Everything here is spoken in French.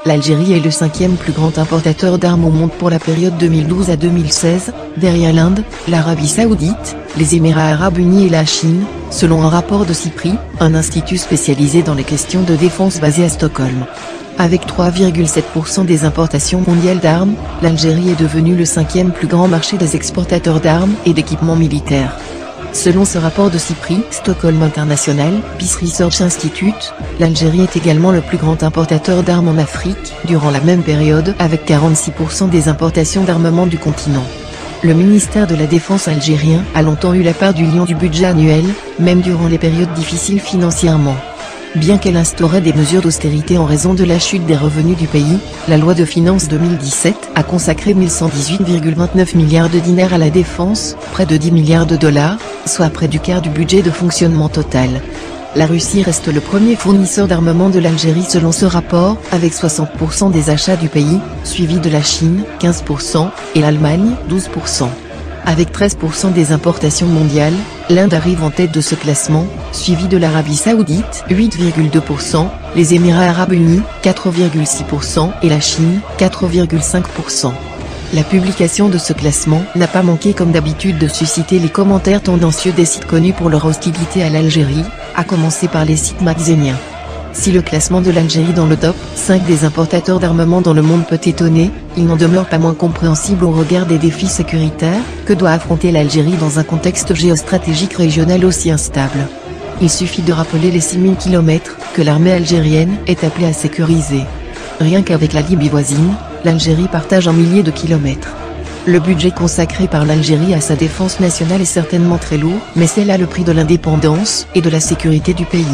l'Algérie est le 5e plus grand importateur d'armes au monde pour la période 2012 à 2016, derrière l'Inde, l'Arabie Saoudite, les Émirats Arabes Unis et la Chine, selon un rapport de CIPRI, un institut spécialisé dans les questions de défense basé à Stockholm. Avec 3,7% des importations mondiales d'armes, l'Algérie est devenue le 5e plus grand marché des exportateurs d'armes et d'équipements militaires. Selon ce rapport de CIPRI, Stockholm International, Peace Research Institute, l'Algérie est également le plus grand importateur d'armes en Afrique, durant la même période, avec 46% des importations d'armement du continent. Le ministère de la Défense algérien a longtemps eu la part du lion du budget annuel, même durant les périodes difficiles financièrement. Bien qu'elle instaurait des mesures d'austérité en raison de la chute des revenus du pays, la loi de finances 2017 a consacré 1118,29 milliards de dinars à la défense, près de 10 milliards de dollars, soit près du quart du budget de fonctionnement total. La Russie reste le premier fournisseur d'armement de l'Algérie selon ce rapport, avec 60% des achats du pays, suivi de la Chine, 15%, et l'Allemagne, 12%. Avec 13% des importations mondiales, l'Inde arrive en tête de ce classement, suivi de l'Arabie Saoudite, 8,2%, les Émirats Arabes Unis, 4,6% et la Chine, 4,5%. La publication de ce classement n'a pas manqué comme d'habitude de susciter les commentaires tendancieux des sites connus pour leur hostilité à l'Algérie, à commencer par les sites makhzéniens. Si le classement de l'Algérie dans le top 5 des importateurs d'armement dans le monde peut étonner, il n'en demeure pas moins compréhensible au regard des défis sécuritaires que doit affronter l'Algérie dans un contexte géostratégique régional aussi instable. Il suffit de rappeler les 6000 km que l'armée algérienne est appelée à sécuriser. Rien qu'avec la Libye voisine, l'Algérie partage un millier de kilomètres. Le budget consacré par l'Algérie à sa défense nationale est certainement très lourd, mais c'est là le prix de l'indépendance et de la sécurité du pays.